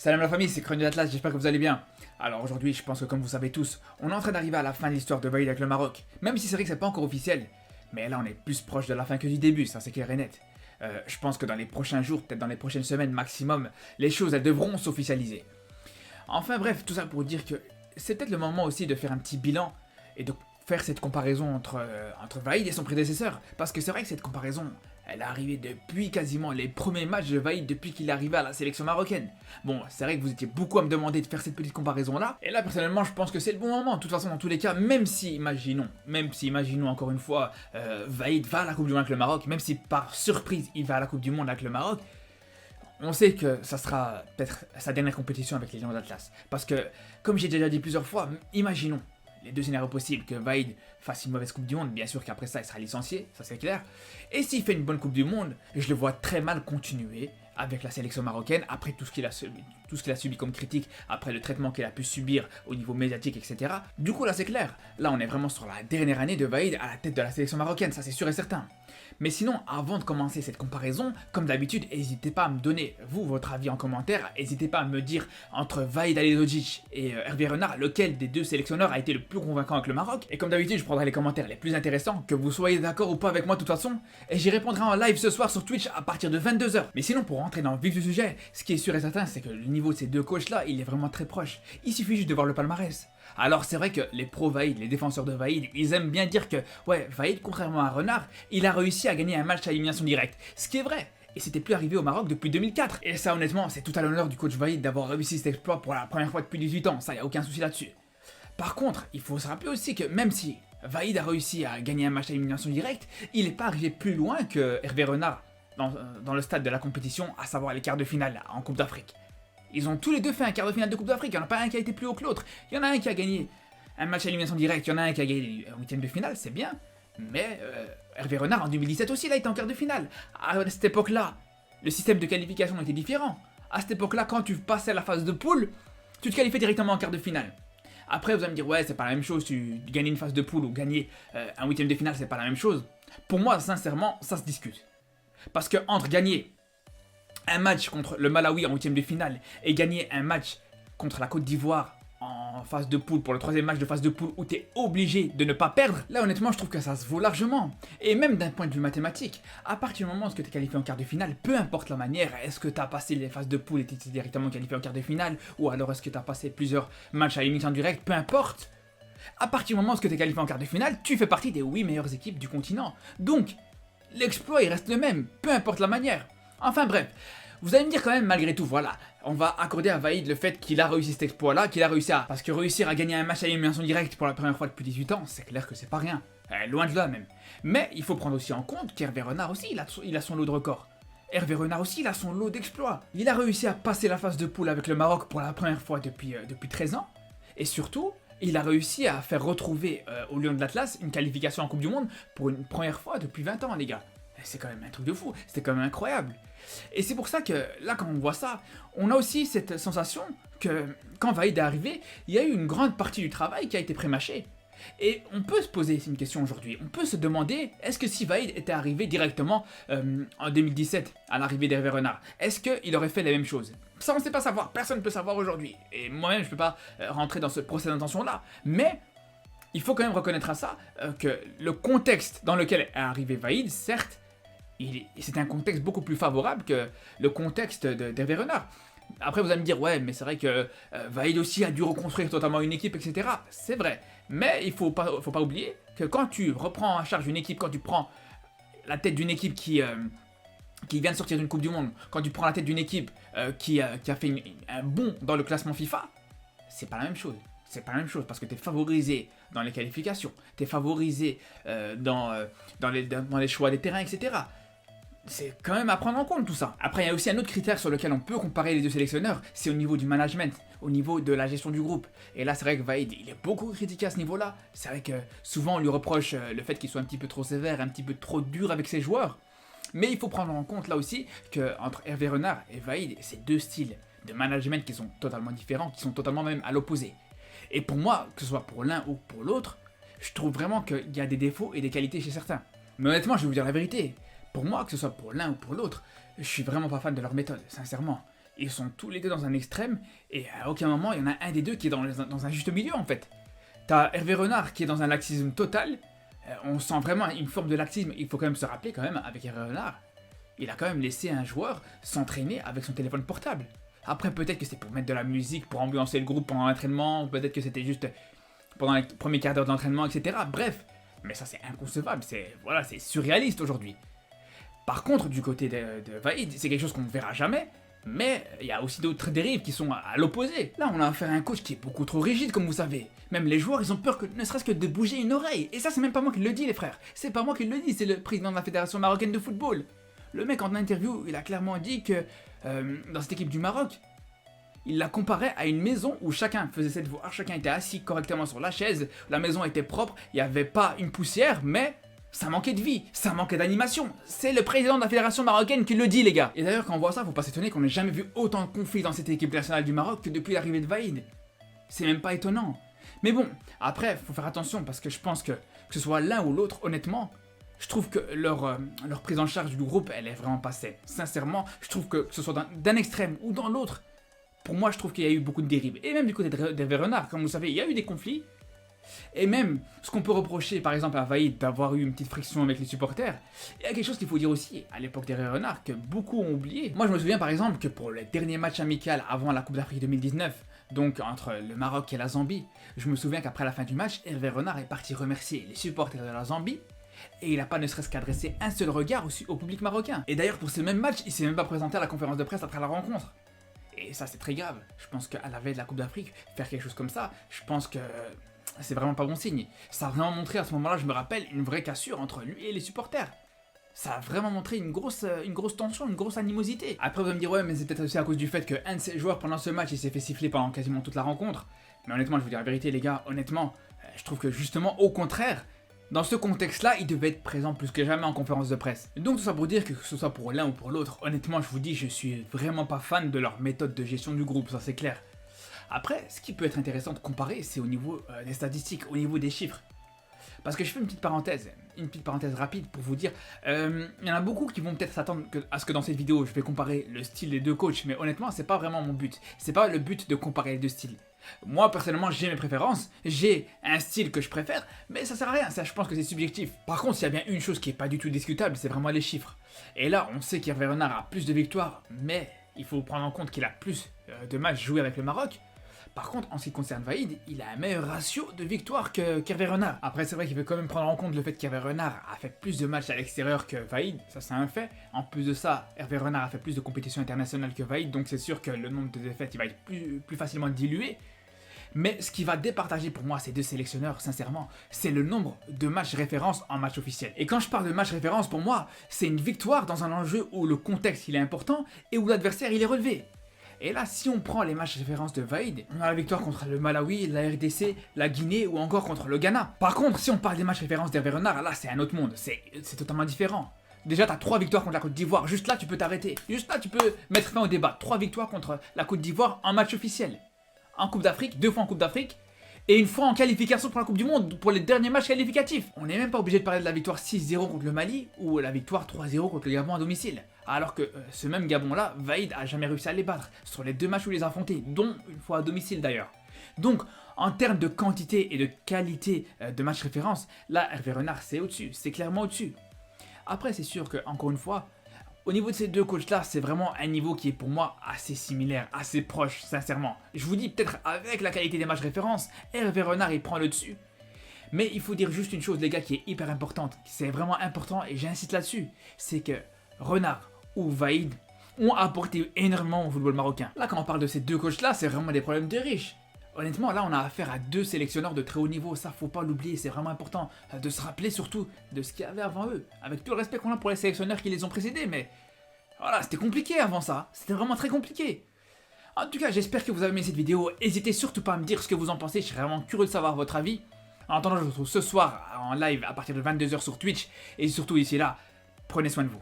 Salam la famille, c'est Chronique d'Atlas, j'espère que vous allez bien. Alors aujourd'hui, je pense que comme vous savez tous, on est en train d'arriver à la fin de l'histoire de Vaïd avec le Maroc. Même si c'est vrai que c'est pas encore officiel. Mais là, on est plus proche de la fin que du début, ça c'est clair et net. Je pense que dans les prochains jours, peut-être dans les prochaines semaines maximum, les choses elles devront s'officialiser. Enfin bref, tout ça pour dire que c'est peut-être le moment aussi de faire un petit bilan et de faire cette comparaison entre Vaïd et son prédécesseur. Parce que c'est vrai que cette comparaison, elle est arrivée depuis quasiment les premiers matchs de Vaïd depuis qu'il est arrivé à la sélection marocaine. Bon, c'est vrai que vous étiez beaucoup à me demander de faire cette petite comparaison là. Et là, personnellement, je pense que c'est le bon moment. De toute façon, dans tous les cas, même si, imaginons encore une fois, Vaïd va à la Coupe du Monde avec le Maroc, même si par surprise, il va à la Coupe du Monde avec le Maroc, on sait que ça sera peut-être sa dernière compétition avec les Lions d'Atlas. Parce que, comme j'ai déjà dit plusieurs fois, imaginons les deux scénarios possibles, que Vaïd fasse une mauvaise Coupe du Monde, bien sûr qu'après ça il sera licencié, ça c'est clair. Et s'il fait une bonne Coupe du Monde, je le vois très mal continuer avec la sélection marocaine, après tout ce qu'il a subi comme critique, après le traitement qu'il a pu subir au niveau médiatique, etc. Du coup là c'est clair, là on est vraiment sur la dernière année de Vaïd à la tête de la sélection marocaine, ça c'est sûr et certain. Mais sinon, avant de commencer cette comparaison, comme d'habitude, n'hésitez pas à me donner, vous, votre avis en commentaire. N'hésitez pas à me dire, entre Vaïd Halilhodžić et Hervé Renard, lequel des deux sélectionneurs a été le plus convaincant avec le Maroc. Et comme d'habitude, je prendrai les commentaires les plus intéressants, que vous soyez d'accord ou pas avec moi de toute façon. Et j'y répondrai en live ce soir sur Twitch à partir de 22h. Mais sinon, pour rentrer dans le vif du sujet, ce qui est sûr et certain, c'est que le niveau de ces deux coachs-là, il est vraiment très proche. Il suffit juste de voir le palmarès. Alors c'est vrai que les pro-Vaïd, les défenseurs de Vaïd, ils aiment bien dire que, ouais, Vaïd, contrairement à Renard, il a réussi à gagner un match à élimination directe. Ce qui est vrai. Et c'était plus arrivé au Maroc depuis 2004. Et ça, honnêtement, c'est tout à l'honneur du coach Vaïd d'avoir réussi cet exploit pour la première fois depuis 18 ans. Ça, y a aucun souci là-dessus. Par contre, il faut se rappeler aussi que même si Vaïd a réussi à gagner un match à élimination directe, il n'est pas arrivé plus loin que Hervé Renard dans le stade de la compétition, à savoir les quarts de finale en Coupe d'Afrique. Ils ont tous les deux fait un quart de finale de Coupe d'Afrique, il n'y en a pas un qui a été plus haut que l'autre. Il y en a un qui a gagné un match à élimination directe, il y en a un qui a gagné un huitième de finale, c'est bien. Mais Hervé Renard en 2017 aussi, là, il était en quart de finale. À cette époque-là, le système de qualification était différent. À cette époque-là, quand tu passais la phase de poule, tu te qualifiais directement en quart de finale. Après, vous allez me dire, ouais, c'est pas la même chose, tu gagner une phase de poule ou gagner un huitième de finale, c'est pas la même chose. Pour moi, sincèrement, ça se discute. Parce que entre gagner un match contre le Malawi en huitième de finale et gagner un match contre la Côte d'Ivoire en phase de poule, pour le troisième match de phase de poule où t'es obligé de ne pas perdre, là honnêtement je trouve que ça se vaut largement. Et même d'un point de vue mathématique, à partir du moment où tu es qualifié en quart de finale, peu importe la manière, est-ce que tu as passé les phases de poule et tu es directement qualifié en quart de finale, ou alors est-ce que tu as passé plusieurs matchs à élimination directe, peu importe. À partir du moment où tu es qualifié en quart de finale, tu fais partie des 8 meilleures équipes du continent. Donc, l'exploit il reste le même, peu importe la manière. Enfin bref, vous allez me dire quand même malgré tout, voilà, on va accorder à Vaïd le fait qu'il a réussi cet exploit-là, qu'il a réussi à... Parce que réussir à gagner un match à élimination directe pour la première fois depuis 18 ans, c'est clair que c'est pas rien. Loin de là même. Mais il faut prendre aussi en compte qu'Hervé Renard aussi, il a son lot de records. Hervé Renard aussi, il a son lot d'exploits. Il a réussi à passer la phase de poule avec le Maroc pour la première fois depuis 13 ans. Et surtout, il a réussi à faire retrouver aux Lions de l'Atlas une qualification en Coupe du Monde pour une première fois depuis 20 ans, les gars. C'est quand même un truc de fou, c'était quand même incroyable. Et c'est pour ça que là, quand on voit ça, on a aussi cette sensation que quand Vaïd est arrivé, il y a eu une grande partie du travail qui a été prémâché. Et on peut se poser une question aujourd'hui, on peut se demander, est-ce que si Vaïd était arrivé directement en 2017, à l'arrivée d'Hervé Renard, est-ce qu'il aurait fait la même chose? Ça on ne sait pas savoir, personne ne peut savoir aujourd'hui. Et moi-même je ne peux pas rentrer dans ce procès d'intention-là. Mais il faut quand même reconnaître à ça que le contexte dans lequel est arrivé Vaïd, certes, c'est un contexte beaucoup plus favorable que le contexte d'Hervé Renard. Après vous allez me dire, ouais mais c'est vrai que Vaïd aussi a dû reconstruire totalement une équipe, etc. C'est vrai, mais il faut pas oublier que quand tu reprends en charge une équipe, quand tu prends la tête d'une équipe qui vient de sortir d'une Coupe du Monde, quand tu prends la tête d'une équipe qui a fait un bond dans le classement FIFA, c'est pas la même chose. C'est pas la même chose parce que tu es favorisé dans les qualifications, tu es favorisé dans les choix des terrains, etc. C'est quand même à prendre en compte tout ça. Après, il y a aussi un autre critère sur lequel on peut comparer les deux sélectionneurs, c'est au niveau du management, au niveau de la gestion du groupe. Et là, c'est vrai que Vaïd, il est beaucoup critiqué à ce niveau-là. C'est vrai que souvent, on lui reproche le fait qu'il soit un petit peu trop sévère, un petit peu trop dur avec ses joueurs. Mais il faut prendre en compte là aussi qu'entre Hervé Renard et Vaïd, c'est deux styles de management qui sont totalement différents, qui sont totalement même à l'opposé. Et pour moi, que ce soit pour l'un ou pour l'autre, je trouve vraiment qu'il y a des défauts et des qualités chez certains. Mais honnêtement, je vais vous dire la vérité. Pour moi, que ce soit pour l'un ou pour l'autre, je suis vraiment pas fan de leur méthode, sincèrement. Ils sont tous les deux dans un extrême, et à aucun moment il y en a un des deux qui est dans un juste milieu en fait. T'as Hervé Renard qui est dans un laxisme total, on sent vraiment une forme de laxisme, il faut quand même se rappeler quand même avec Hervé Renard, il a quand même laissé un joueur s'entraîner avec son téléphone portable. Après peut-être que c'est pour mettre de la musique, pour ambiancer le groupe pendant l'entraînement, peut-être que c'était juste pendant les premiers quarts d'heure d'entraînement, etc. Bref, mais ça c'est inconcevable, c'est surréaliste aujourd'hui. Par contre, du côté de Vaïd, c'est quelque chose qu'on ne verra jamais, mais il y a aussi d'autres dérives qui sont à l'opposé. Là, on a affaire à un coach qui est beaucoup trop rigide, comme vous savez. Même les joueurs, ils ont peur que, ne serait-ce que de bouger une oreille. Et ça, c'est même pas moi qui le dis, les frères. C'est pas moi qui le dis, c'est le président de la Fédération marocaine de football. Le mec, en interview, il a clairement dit que dans cette équipe du Maroc, il la comparait à une maison où chacun faisait ses devoirs, chacun était assis correctement sur la chaise, la maison était propre, il n'y avait pas une poussière, mais ça manquait de vie, ça manquait d'animation. C'est le président de la fédération marocaine qui le dit, les gars. Et d'ailleurs, quand on voit ça, faut pas s'étonner qu'on n'ait jamais vu autant de conflits dans cette équipe nationale du Maroc que depuis l'arrivée de Vaïd. C'est même pas étonnant. Mais bon, après, faut faire attention parce que je pense que ce soit l'un ou l'autre, honnêtement, je trouve que leur prise en charge du groupe, elle est vraiment pas saine. Sincèrement, je trouve que ce soit d'un extrême ou dans l'autre, pour moi, je trouve qu'il y a eu beaucoup de dérives. Et même du côté d'Hervé Renard, comme vous savez, il y a eu des conflits. Et même, ce qu'on peut reprocher par exemple à Vaïd d'avoir eu une petite friction avec les supporters, il y a quelque chose qu'il faut dire aussi à l'époque d'Hervé Renard que beaucoup ont oublié. Moi je me souviens par exemple que pour le dernier match amical avant la Coupe d'Afrique 2019, donc entre le Maroc et la Zambie, je me souviens qu'après la fin du match, Hervé Renard est parti remercier les supporters de la Zambie et il n'a pas ne serait-ce qu'adressé un seul regard au public marocain. Et d'ailleurs pour ce même match, il s'est même pas présenté à la conférence de presse après la rencontre. Et ça c'est très grave. Je pense qu'à la veille de la Coupe d'Afrique, faire quelque chose comme ça, je pense que c'est vraiment pas bon signe. Ça a vraiment montré à ce moment-là, je me rappelle, une vraie cassure entre lui et les supporters. Ça a vraiment montré une grosse tension, une grosse animosité. Après vous allez me dire ouais mais c'est peut-être aussi à cause du fait qu'un de ces joueurs pendant ce match il s'est fait siffler pendant quasiment toute la rencontre. Mais honnêtement je vous dis la vérité les gars, honnêtement, je trouve que justement au contraire, dans ce contexte-là, il devait être présent plus que jamais en conférence de presse. Donc tout ça pour dire que ce soit pour l'un ou pour l'autre, honnêtement je vous dis je suis vraiment pas fan de leur méthode de gestion du groupe, ça c'est clair. Après, ce qui peut être intéressant de comparer, c'est au niveau des statistiques, au niveau des chiffres. Parce que je fais une petite parenthèse rapide pour vous dire, il y en a beaucoup qui vont peut-être s'attendre à ce que dans cette vidéo, je vais comparer le style des deux coachs, mais honnêtement, c'est pas vraiment mon but. C'est pas le but de comparer les deux styles. Moi, personnellement, j'ai mes préférences, j'ai un style que je préfère, mais ça sert à rien, ça, je pense que c'est subjectif. Par contre, s'il y a bien une chose qui est pas du tout discutable, c'est vraiment les chiffres. Et là, on sait qu'Hervé Renard a plus de victoires, mais il faut prendre en compte qu'il a plus de matchs joués avec le Maroc. Par contre, en ce qui concerne Vaïd, il a un meilleur ratio de victoires qu'Hervé Renard. Après, c'est vrai qu'il faut quand même prendre en compte le fait qu'Hervé Renard a fait plus de matchs à l'extérieur que Vaïd, ça c'est un fait. En plus de ça, Hervé Renard a fait plus de compétitions internationales que Vaïd, donc c'est sûr que le nombre de défaites il va être plus facilement dilué. Mais ce qui va départager pour moi ces deux sélectionneurs, sincèrement, c'est le nombre de matchs références en match officiel. Et quand je parle de match référence, pour moi, c'est une victoire dans un enjeu où le contexte il est important et où l'adversaire il est relevé. Et là, si on prend les matchs références de Vaïd, on a la victoire contre le Malawi, la RDC, la Guinée ou encore contre le Ghana. Par contre, si on parle des matchs références d'Hervé Renard, là c'est un autre monde, c'est totalement différent. Déjà, t'as 3 victoires contre la Côte d'Ivoire, juste là tu peux t'arrêter. Juste là tu peux mettre fin au débat. 3 victoires contre la Côte d'Ivoire en match officiel. En Coupe d'Afrique, 2 fois en Coupe d'Afrique, et une fois en qualification pour la Coupe du Monde, pour les derniers matchs qualificatifs. On n'est même pas obligé de parler de la victoire 6-0 contre le Mali, ou la victoire 3-0 contre le Gabon à domicile. Alors que ce même Gabon-là, Vaïd a jamais réussi à les battre, sur les 2 matchs où il les a affrontés, dont une fois à domicile d'ailleurs. Donc, en termes de quantité et de qualité de match référence, là, Hervé Renard, c'est au-dessus, c'est clairement au-dessus. Après, c'est sûr que, encore une fois, au niveau de ces deux coachs-là, c'est vraiment un niveau qui est pour moi assez similaire, assez proche, sincèrement. Je vous dis, peut-être avec la qualité des matchs références, Hervé Renard, il prend le dessus. Mais il faut dire juste une chose, les gars, qui est hyper importante, c'est vraiment important, et j'insiste là-dessus, c'est que Renard ou Vaïd ont apporté énormément au football marocain. Là, quand on parle de ces deux coachs-là, c'est vraiment des problèmes de riches. Honnêtement, là, on a affaire à 2 sélectionneurs de très haut niveau, ça faut pas l'oublier, c'est vraiment important de se rappeler surtout de ce qu'il y avait avant eux, avec tout le respect qu'on a pour les sélectionneurs qui les ont précédés, mais voilà, c'était compliqué avant ça, c'était vraiment très compliqué. En tout cas, j'espère que vous avez aimé cette vidéo, n'hésitez surtout pas à me dire ce que vous en pensez, je serais vraiment curieux de savoir votre avis. En attendant, je vous retrouve ce soir en live à partir de 22 h sur Twitch, et surtout ici là, prenez soin de vous.